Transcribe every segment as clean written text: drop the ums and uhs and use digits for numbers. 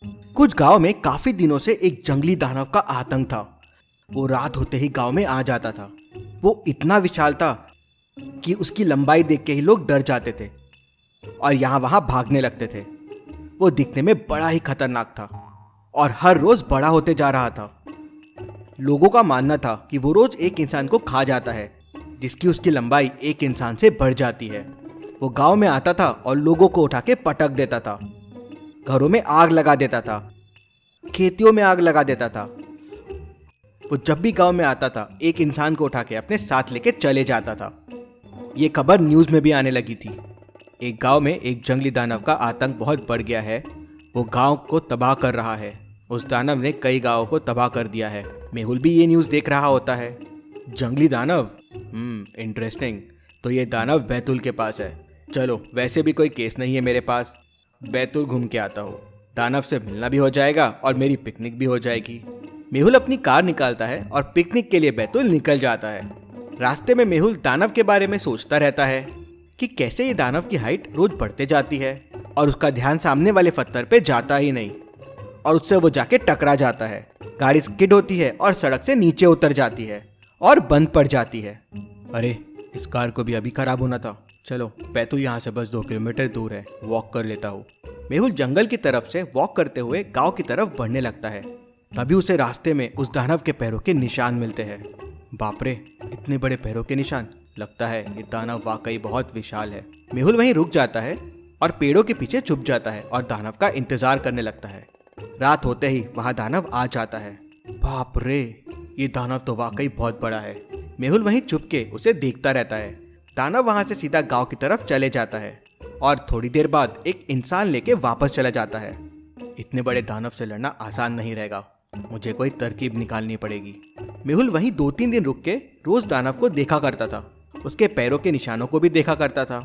कुछ गांव में काफी दिनों से एक जंगली दानव का आतंक था। वो रात होते ही गांव में आ जाता था। वो इतना विशाल था कि उसकी लंबाई देख के ही लोग डर जाते थे और यहाँ वहाँ भागने लगते थे। वो दिखने में बड़ा ही खतरनाक था और हर रोज बड़ा होते जा रहा था। लोगों का मानना था कि वो रोज एक इंसान को खा जाता है, जिसकी उसकी लंबाई एक इंसान से बढ़ जाती है। वो गांव में आता था और लोगों को उठा के पटक देता था, घरों में आग लगा देता था, खेतियों में आग लगा देता था। वो जब भी गांव में आता था एक इंसान को उठा के अपने साथ लेके चले जाता था। ये खबर न्यूज़ में भी आने लगी थी। एक गांव में एक जंगली दानव का आतंक बहुत बढ़ गया है। वो गांव को तबाह कर रहा है। उस दानव ने कई गांवों को तबाह कर दिया है। मेहुल भी ये न्यूज़ देख रहा होता है। जंगली दानव, इंटरेस्टिंग। तो ये दानव बैतुल के पास है। चलो, वैसे भी कोई केस नहीं है मेरे पास, बैतुल घूम के आता हूँ। दानव से मिलना भी हो जाएगा और मेरी पिकनिक भी हो जाएगी। मेहुल अपनी कार निकालता है और पिकनिक के लिए बैतुल निकल जाता है। रास्ते में मेहुल दानव के बारे में सोचता रहता है कि कैसे ये दानव की हाइट रोज बढ़ते जाती है और उसका ध्यान सामने वाले पत्थर पे जाता ही नहीं और उससे वो जाके टकरा जाता है। गाड़ी स्किड होती है और सड़क से नीचे उतर जाती है और बंद पड़ जाती है। अरे, इस कार को भी अभी खराब होना था। चलो, बैतुल यहाँ से बस 2 किलोमीटर दूर है, वॉक कर लेता हूँ। मेहुल जंगल की तरफ से वॉक करते हुए गांव की तरफ बढ़ने लगता है। तभी उसे रास्ते में उस दानव के पैरों के निशान मिलते हैं। बाप रे, इतने बड़े पैरों के निशान! लगता है ये दानव वाकई बहुत विशाल है। मेहुल वहीं रुक जाता है और पेड़ों के पीछे छुप जाता है और दानव का इंतजार करने लगता है। रात होते ही वहां दानव आ जाता है। बाप रे, ये दानव तो वाकई बहुत बड़ा है। मेहुल वहीं छुप के उसे देखता रहता है। दानव वहां से सीधा गांव की तरफ चले जाता है और थोड़ी देर बाद एक इंसान लेके वापस चला जाता है। इतने बड़े दानव से लड़ना आसान नहीं रहेगा, मुझे कोई तरकीब निकालनी पड़ेगी। मेहुल वहीं 2-3 दिन रुक के रोज दानव को देखा करता था। उसके पैरों के निशानों को भी देखा करता था।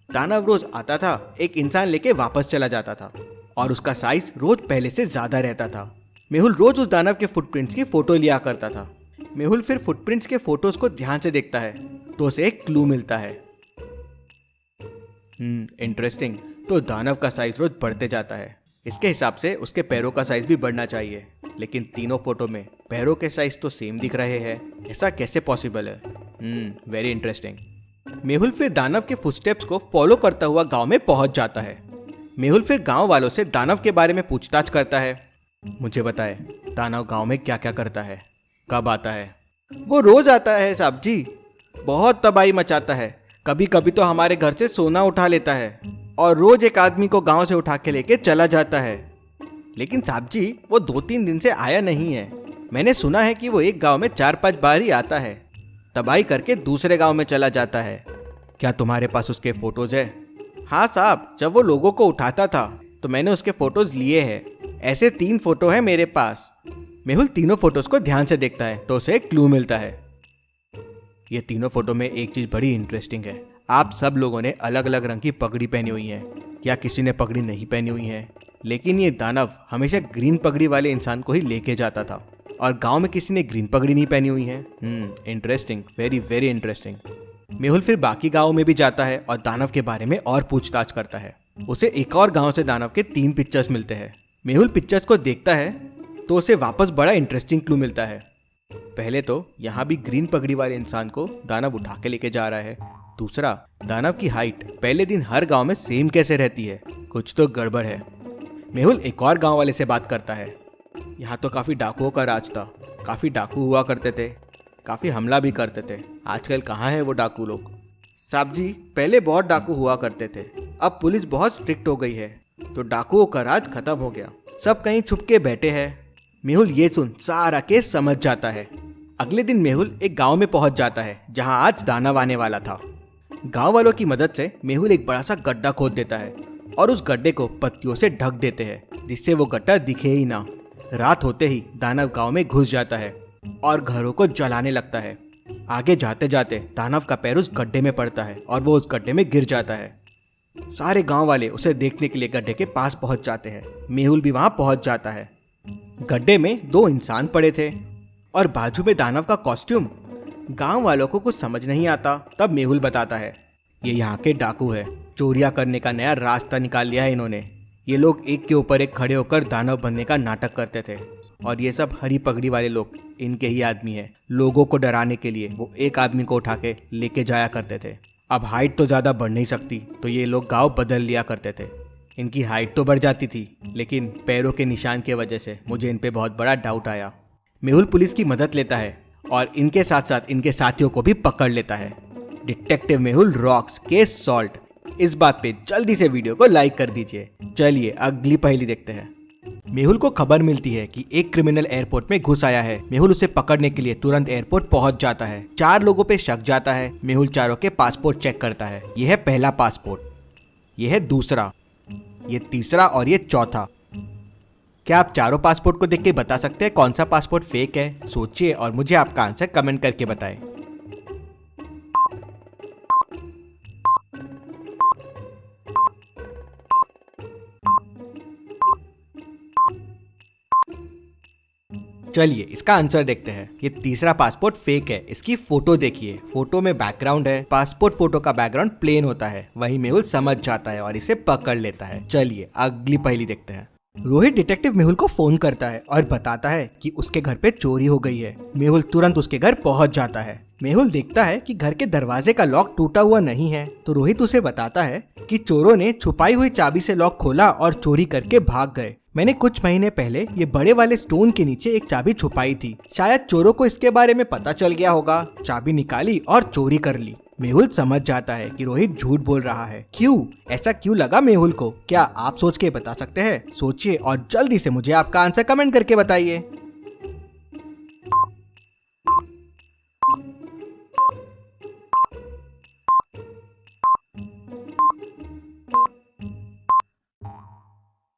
दानव रोज आता था, एक इंसान लेके वापस चला जाता था और उसका साइज रोज पहले से ज्यादा रहता था। मेहुल रोज उस दानव के फुटप्रिंट्स की फोटो लिया करता था। मेहुल फिर फुटप्रिंट्स के फोटोज को ध्यान से देखता है तो उसे एक क्लू मिलता है। इंटरेस्टिंग। तो दानव का साइज रोज बढ़ते जाता है। इसके हिसाब से उसके पैरों का साइज भी बढ़ना चाहिए, लेकिन तीनों फोटो में पैरों के साइज तो सेम दिख रहे हैं। ऐसा कैसे पॉसिबल है? Very interesting. मेहुल फिर दानव के फुटस्टेप्स को फॉलो करता हुआ गांव में पहुंच जाता है। मेहुल फिर गांव वालों से दानव के बारे में पूछताछ करता है। मुझे बताए, दानव गांव में क्या क्या करता है, कब आता है? वो रोज आता है साहब जी, बहुत तबाही मचाता है। कभी कभी तो हमारे घर से सोना उठा लेता है और रोज एक आदमी को गांव से उठा के लेके चला जाता है। लेकिन साहब जी, वो 2-3 दिन से आया नहीं है। मैंने सुना है कि वो एक गांव में 4-5 बार ही आता है, तबाही करके दूसरे गांव में चला जाता है। क्या तुम्हारे पास उसके फोटोज है? हाँ साहब, जब वो लोगों को उठाता था तो मैंने उसके फोटोज लिए हैं। ऐसे 3 फोटो है मेरे पास। मेहुल तीनों फोटोज को ध्यान से देखता है तो उसे एक क्लू मिलता है। ये तीनों फोटो में एक चीज बड़ी इंटरेस्टिंग है। आप सब लोगों ने अलग अलग रंग की पगड़ी पहनी हुई है, या किसी ने पगड़ी नहीं पहनी हुई है, लेकिन ये दानव हमेशा ग्रीन पगड़ी वाले इंसान को ही लेके जाता था और गांव में किसी ने ग्रीन पगड़ी नहीं पहनी हुई है। Interesting, very very interesting. Mehul फिर बाकी गाँव में भी जाता है और दानव के बारे में और पूछताछ करता है। उसे एक और गाँव से दानव के 3 पिक्चर्स मिलते हैं। मेहुल पिक्चर्स को देखता है तो उसे वापस बड़ा इंटरेस्टिंग क्लू मिलता है। पहले तो यहाँ भी ग्रीन पगड़ी वाले इंसान को दानव उठा के लेके जा रहा है। दूसरा, दानव की हाइट पहले दिन हर गांव में सेम कैसे रहती है? कुछ तो गड़बड़ है। मेहुल एक और गांव वाले से बात करता है। यहाँ तो काफी डाकुओं का राज था, काफी डाकू हुआ करते थे, काफी हमला भी करते थे। आजकल कहाँ है वो डाकू लोग? साहब जी, पहले बहुत डाकू हुआ करते थे, अब पुलिस बहुत स्ट्रिक्ट हो गई है तो डाकुओं का राज खत्म हो गया, सब कहीं छुप के बैठे हैं। मेहुल ये सुन सारा केस समझ जाता है। अगले दिन मेहुल एक गांव में पहुंच जाता है जहां आज दानव आने वाला था। गांव वालों की मदद से मेहुल एक बड़ा सा गड्ढा खोद देता है और उस गड्ढे को पत्तियों से ढक देते हैं जिससे वो गड्ढा दिखे ही ना। रात होते ही दानव गांव में घुस जाता है और घरों को जलाने लगता है। आगे जाते जाते दानव का पैर उस गड्ढे में पड़ता है और वो उस गड्ढे में गिर जाता है। सारे गांव वाले उसे देखने के लिए गड्ढे के पास पहुंच जाते हैं। मेहुल भी वहां पहुंच जाता है। गड्ढे में 2 इंसान पड़े थे और बाजू में दानव का कॉस्ट्यूम। गांव वालों को कुछ समझ नहीं आता। तब मेहुल बताता है, ये यहाँ के डाकू है, चोरियां करने का नया रास्ता निकाल लिया है इन्होंने। ये लोग एक के ऊपर एक खड़े होकर दानव बनने का नाटक करते थे और ये सब हरी पगड़ी वाले लोग इनके ही आदमी है। लोगों को डराने के लिए वो एक आदमी को उठा के लेके जाया करते थे। अब हाइट तो ज़्यादा बढ़ नहीं सकती तो ये लोग गांव बदल लिया करते थे। इनकी हाइट तो बढ़ जाती थी लेकिन पैरों के निशान की वजह से मुझे इन पे बहुत बड़ा डाउट आया। मेहुल पुलिस की मदद लेता है और इनके साथ साथ इनके साथियों को भी पकड़ लेता है। Detective Mehul rocks case solve. इस बात पे जल्दी से वीडियो को लाइक कर दीजिए। चलिए अगली पहेली देखते हैं। मेहुल को खबर मिलती है कि एक क्रिमिनल एयरपोर्ट में घुस आया है। मेहुल उसे पकड़ने के लिए तुरंत एयरपोर्ट पहुंच जाता है। 4 लोगों पे शक जाता है। मेहुल चारों के पासपोर्ट चेक करता है। यह है पहला पासपोर्ट, यह है दूसरा, ये तीसरा और ये चौथा। क्या आप चारों पासपोर्ट को देख के बता सकते हैं कौन सा पासपोर्ट फेक है? सोचिए और मुझे आपका आंसर कमेंट करके बताएं। चलिए इसका आंसर देखते हैं। ये तीसरा पासपोर्ट फेक है। इसकी फोटो देखिए, फोटो में बैकग्राउंड है। पासपोर्ट फोटो का बैकग्राउंड प्लेन होता है। वही मेहुल समझ जाता है और इसे पकड़ लेता है। चलिए अगली पहेली देखते हैं। रोहित डिटेक्टिव मेहुल को फोन करता है और बताता है कि उसके घर पे चोरी हो गई है। मेहुल तुरंत उसके घर पहुंच जाता है। मेहुल देखता है कि घर के दरवाजे का लॉक टूटा हुआ नहीं है तो रोहित उसे बताता है कि चोरों ने छुपाई हुई चाबी से लॉक खोला और चोरी करके भाग गए। मैंने कुछ महीने पहले ये बड़े वाले स्टोन के नीचे एक चाबी छुपाई थी। शायद चोरों को इसके बारे में पता चल गया होगा। चाबी निकाली और चोरी कर ली। मेहुल समझ जाता है कि रोहित झूठ बोल रहा है। क्यों? ऐसा क्यों लगा मेहुल को? क्या आप सोच के बता सकते हैं? सोचिए और जल्दी से मुझे आपका आंसर कमेंट करके बताइए।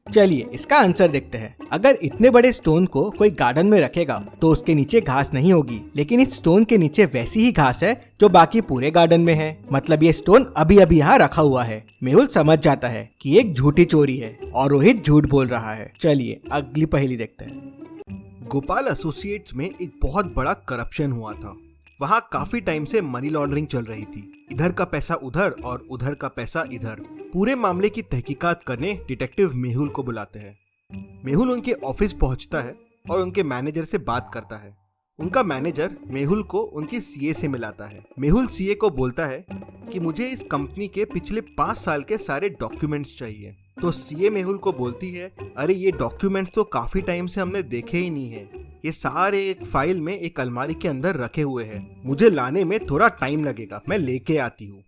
चलिए इसका आंसर देखते हैं। अगर इतने बड़े स्टोन को कोई गार्डन में रखेगा तो उसके नीचे घास नहीं होगी, लेकिन इस स्टोन के नीचे वैसी ही घास है जो बाकी पूरे गार्डन में है। मतलब ये स्टोन अभी अभी यहाँ रखा हुआ है। मेहुल समझ जाता है कि एक झूठी चोरी है और रोहित झूठ बोल रहा है। चलिए अगली पहेली देखते हैं। गोपाल एसोसिएट्स में एक बहुत बड़ा करप्शन हुआ था। वहाँ काफी टाइम से मनी लॉन्ड्रिंग चल रही थी। इधर का पैसा उधर और उधर का पैसा इधर। पूरे मामले की तहकीकात करने डिटेक्टिव मेहुल को बुलाते हैं। मेहुल उनके ऑफिस पहुंचता है और उनके मैनेजर से बात करता है। उनका मैनेजर मेहुल को उनकी सीए से मिलाता है। मेहुल सीए को बोलता है कि मुझे इस कंपनी के पिछले 5 साल के सारे डॉक्यूमेंट्स चाहिए। तो सीए मेहुल को बोलती है, अरे ये डॉक्यूमेंट्स तो काफी टाइम से हमने देखे ही नहीं है। ये सारे एक फाइल में एक अलमारी के अंदर रखे हुए हैं। मुझे लाने में थोड़ा टाइम लगेगा, मैं लेके आती हूँ।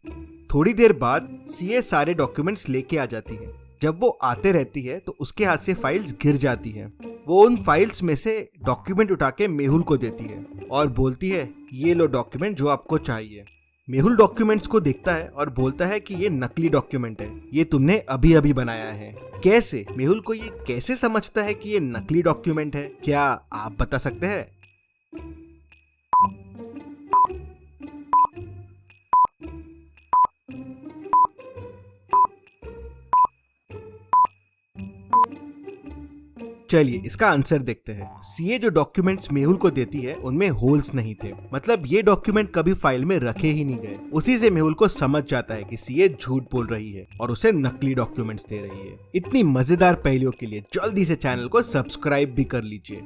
थोड़ी देर बाद सीए सारे डॉक्यूमेंट्स लेके आ जाती है। जब वो आते रहती है तो उसके हाथ से फाइल्स गिर जाती है। वो उन फाइल्स में से डॉक्यूमेंट उठा के मेहुल को देती है और बोलती है, ये लो डॉक्यूमेंट जो आपको चाहिए। मेहुल डॉक्यूमेंट्स को देखता है और बोलता है कि ये नकली डॉक्यूमेंट है, ये तुमने अभी अभी बनाया है। कैसे? मेहुल को ये कैसे समझता है कि ये नकली डॉक्यूमेंट है? क्या आप बता सकते हैं? चलिए इसका आंसर देखते हैं। सीए जो डॉक्यूमेंट्स मेहुल को देती है उनमें होल्स नहीं थे। मतलब ये डॉक्यूमेंट कभी फाइल में रखे ही नहीं गए। उसी से मेहुल को समझ जाता है कि सीए झूठ बोल रही है और उसे नकली डॉक्यूमेंट्स दे रही है। इतनी मजेदार पहेलियों के लिए जल्दी से चैनल को सब्सक्राइब भी कर लीजिए।